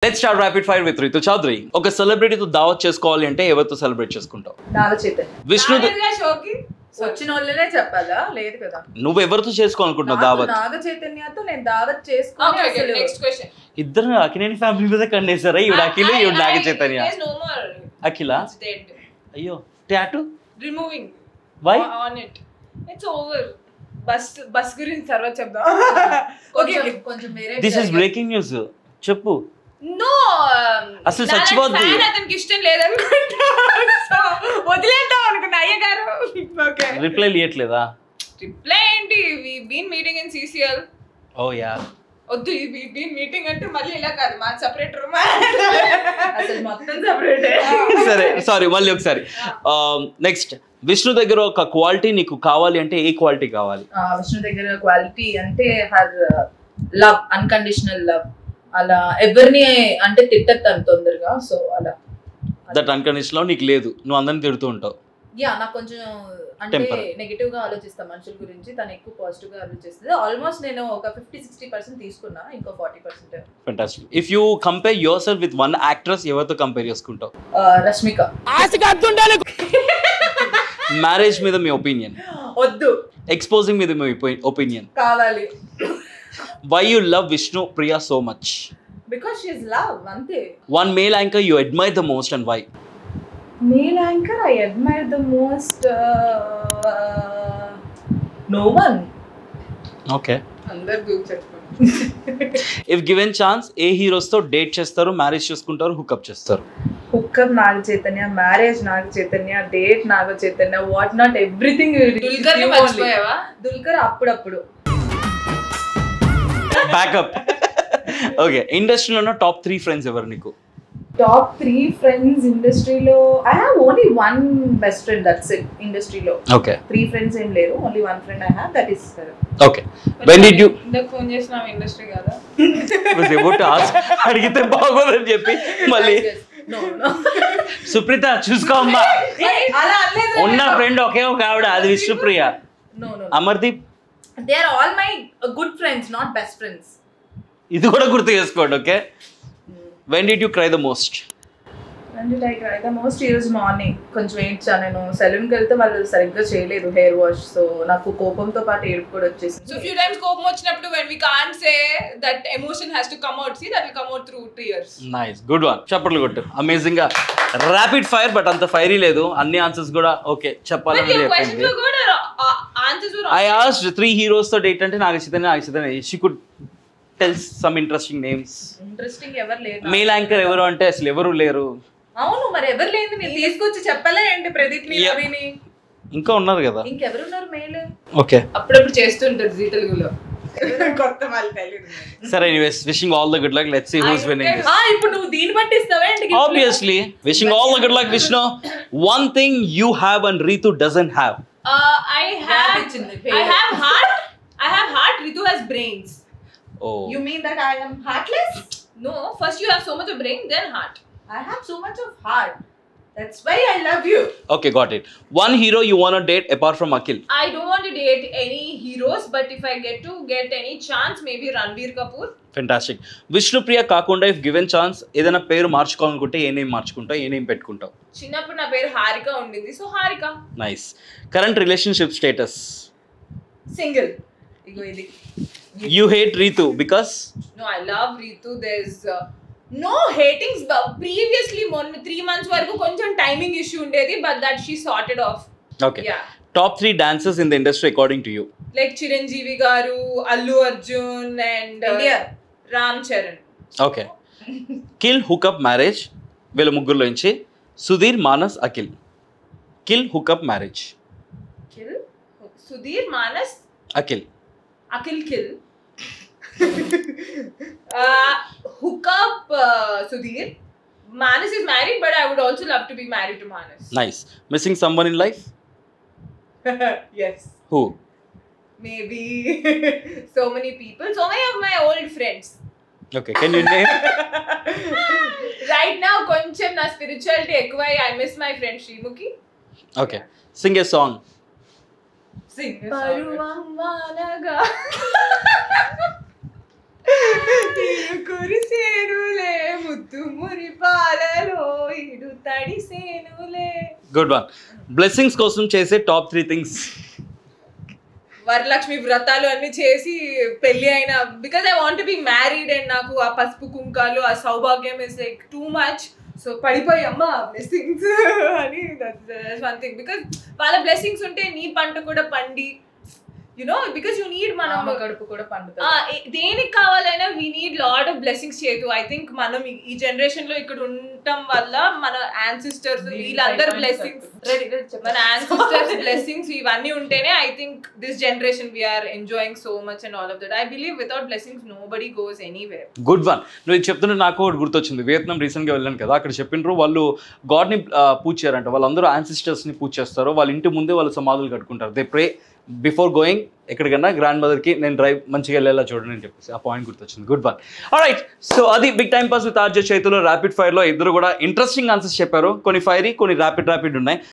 Let's start rapid fire with Ritu Chaudhary. ఒక celebrity తో దావత్ చేసుకోవాలి అంటే ఎవరితో సెలబ్రేట్ చేసుకుంటావు? నాగ చైతన్య. విష్ణు షోకి వచ్చిన వాళ్ళనే చెప్పాలా? లేదు కదా. నువ్వు ఎవరితో చేసుకోవాలనుకుంటున్నావు దావత్? నాగ చైతన్యతో నేను దావత్ చేసుకుని అసలు నెక్స్ట్ క్వశ్చన్. ఇద్దరు అఖిలేని ఫ్యామిలీ మీద కన్నేసారా? ఈవిడ అఖిల, ఈవిడ నాగ చైతన్య. అఖిల అయ్యో tattoo removing why on it. It's over. Bus గురించి తర్వాత చెప్దాం. ఓకే కొంచెం వేరే. This is breaking news. చెప్పు. నో అసలు చచ్చిపోద్ది. అతనికి ఇష్టం లేదనుకుంటా. సో వదిలేద్దాం అనుకున్నా అయ్య గారు. ఓకే రిప్లై ఇయట్లేదా? రిప్లై ఏంటి? We been meeting in CCL. Oh yeah. వద్దు వి బీన్ మీటింగ్ అంటే మళ్ళీ ఇలా కాదు, మా సెపరేట్ రూమ్. అసలు మొత్తం సెపరేట్. సరే సారీ, మళ్ళీ ఒకసారి. నెక్స్ట్, విష్ణు దగ్గర ఒక క్వాలిటీ నీకు కావాలి అంటే ఏ క్వాలిటీ కావాలి? విష్ణు దగ్గర క్వాలిటీ అంటే హర్ లవ్, అన్కండిషనల్ లవ్. అలా ఎవరిని అంటే తిట్టను తొందరగా. సో అలా దట్ అన్కండిషనల్ నీకు లేదు, నువ్వు అందరిని తిడుతూ ఉంటావు. యా, నాకు కొంచెం అంటే నెగటివ్ గా ఆలోచిస్తా మనుషుల గురించి, తను ఎక్కువ పాజిటివ్ గా ఆలోచిస్తుంది. ఆల్మోస్ట్ నేను ఒక 50-60% తీసుకున్నా, ఇంకో 40%. Fantastic. If you compare your self with one actress, ఎవరితో కంపేర్ చేసుకుంటావు? రష్మిక. మ్యారేజ్ మీద మీ ఒపీనియన్? వద్దు. ఎక్స్పోజింగ్ మీద మీ ఒపీనియన్? కావాలి. Why you love Vishnu Priya so much? Because she is love, ante. One male anchor you admire the most and why? Male anchor I admire the most, no one. Okay. అందరూ దూకు చెప్పుకోండి. If given chance, A heroes తో date చేస్తారు, marriage చేసుకుంటారు, hook up చేస్తారు? Hook up Naga Chaitanya, marriage Naga Chaitanya, date Naga Chaitanya, what not everything. Dulquer ని మర్చిపోయావా? దుల్కర్ అప్పుడప్పుడు. బ్యాకప్. ఓకే, ఇండస్ట్రీలో టాప్ 3 ఫ్రెండ్స్ ఎవరు నీకు? టాప్ 3 ఫ్రెండ్స్ ఇండస్ట్రీలో I have only 1 best friend, that's it. ఇండస్ట్రీలో ఓకే 3 ఫ్రెండ్స్ ఏం లేరు, only 1 friend I have, that is sir. Okay, when did you ఇందాక ఫోన్ చేసినాం ఇండస్ట్రీ కదా? was about to ask, అడిగితే బాగోదని చెప్పి మళ్ళీ నో నో. సుప్రీత చూసుకో అమ్మా, అలా అనలేదు. ఉన్న ఫ్రెండ్ ఒకే ఒక ఆవిడ, అది Vishnupriya. No no, Amardeep. They are all my good friends, not best friends. ఇది కూడా గుర్తు చేసుకోండి. Okay, when did you cry the most? When did I cry the most? ఈ రోజు మార్నింగ్ కొంచెం ఏడ్చా. నేను సెలూన్కి వెళ్తే వాళ్ళు సరిగ్గా చేయలేదు హెయిర్ వాష్, సో నాకు కోపంతో పాటు ఏడుపు కూడా వచ్చేసింది. So few times కోపం వచ్చినప్పుడు when we can't say that emotion has to come out, see that will come out through tears. Nice, good one. చప్పట్లు కొట్టు. అమేజింగ్ గా ర్యాపిడ్ ఫైర్, బట్ అంత ఫైరీ లేదు. అన్ని ఆన్సర్స్ కూడా ఓకే చెప్పాలని But your చెప్పింది. questions were good, answers were I asked 3 heroes తో డేట్ అంటే Naga Chaitanya. She could tell some interesting names. Interesting ఎవరు లేరు. మేల్ యాంకర్ ఎవరు అంటే అసలు ఎవరు లేరు. అవును, మరి ఎవరు లేదు, మీరు తీసుకొచ్చి చెప్పలే ఏంటి? ప్రదీప్ ని, రవిని, ఇంకా ఉన్నారు కదా. ఇంకెవరున్నారు మేల్? ఓకే, అప్పుడప్పుడు చేస్తుంటారు జీ తెలుగులో. కొత్త వాళ్ళు తెలియదు. సరే, anyways, wishing all the good luck. Let's see who is winning. ఇప్పుడు నువ్వు దీన్ని బట్టి ఇస్తావా ఏంటి? Obviously, wishing all the good luck, Vishnu. One thing you have and Ritu doesn't have. I have heart. Ritu has brains. Oh. You mean that I am heartless? No, first you have so much of brain, then heart. I have so much of heart. That's why I love you. Okay, got it. One hero you want to date apart from Akhil? I don't want to date any heroes, but if I get any chance, maybe Ranbir Kapoor. Fantastic. Vishnupriya కాకుండా if given chance ఏదైనా పేరు మార్చుకోవాలనుకుంటే ఏ name మార్చుకుంటావు, ఏ name పెట్టుకుంటావు? చిన్నప్పుడు నా పేరు హారిక ఉండింది, so Harika. Nice. Current relationship status? Single. ఇగో ఇది. You hate Ritu because? No, I love Ritu. There's no hatings. But previously, 3 months వరకు కొంచెం టైమింగ్ ఇష్యూ ఉండేది, but that she sorted off. Okay. Yeah. Top 3 dancers in the industry according to you? Like Chiranjeevi garu, Allu Arjun and Ram Charan. Okay. Kill, hookup, marriage. వీళ్ళ ముగ్గురులో నుంచి Sudheer, Manas, Akhil. Kill, hookup, marriage. Kill? Sudhir, Manas, Akhil. Akhil kill. Hook up Sudhir. Manas is married, but I would also love to be married to Manas. Nice. Missing someone in life? Yes. Who? Maybe so many people. So many of my old friends. Okay, can you name? Right now, koncham na spirituality ekvai. I miss my friend Srimukhi. Okay. Sing a song. Sing a song. కురిసేనులే Muthu మురి పాలలో ఇడు తడిసేనులే. Good one. Blessings కోసం చేసే top 3 things. Varalakshmi వ్రతాలు అన్ని చేసి పెళ్లి అయిన, because I want be married and నాకు ఆ పసుపు కుంకాలు ఆ సౌభాగ్యం is like too much. So పడిపోయి అమ్మ బ్లెస్సింగ్స్ అని దట్స్ వన్ థింగ్. బికాజ్ వాళ్ళ బ్లెస్సింగ్స్ ఉంటే నీ పంట కూడా పండి, బికాజ్ యూ నీడ్, మనం కడుపు కూడా పండుతుంది. దేనికి కావాలైనా we need lot of blessings చేతు. ఐ థింక్ మనం ఈ జనరేషన్ లో ఇక్కడ ఉండటం వల్ల మన యాన్సిస్టర్స్ వీళ్ళందరూ బ్లెస్సింగ్స్, మన యాన్సిస్టర్స్ బ్లెస్సింగ్స్ ఇవన్నీ ఉంటేనే I think this generation we are enjoying so much and all of that. I believe without blessings nobody goes anywhere. Good one. నువ్వు చెప్తుంటే నాకు ఒకటి గుర్తొచ్చింది. వియత్నాం రీసెంట్గా వెళ్ళాను కదా, అక్కడ చెప్పినారు వాళ్ళు గాడ్ని పూజ చేయారంట. వాళ్ళందరూ యాన్సిస్టర్స్ని పూజ చేస్తారు. వాళ్ళ ఇంటి ముందే వాళ్ళు సమాధులు కట్టుకుంటారు. దే ప్రే బిఫోర్ గోయింగ్ ఎక్కడికన్నా గ్రాండ్ మదర్కి నేను డ్రైవ్ మంచిగా వెళ్ళేలా చూడండి అని చెప్పేసి ఆ పాయింట్ గుర్తొచ్చింది. Good one. ఆల్రైట్, సో అది big time pass with RJ చైతులో ర్యాపిడ్ ఫైర్లో ఇద్దరు కూడా ఇంట్రెస్టింగ్ ఆన్సర్స్ చెప్పారు. కొన్ని ఫైరీ, కొన్ని ర్యాపిడ్ ఉన్నాయి.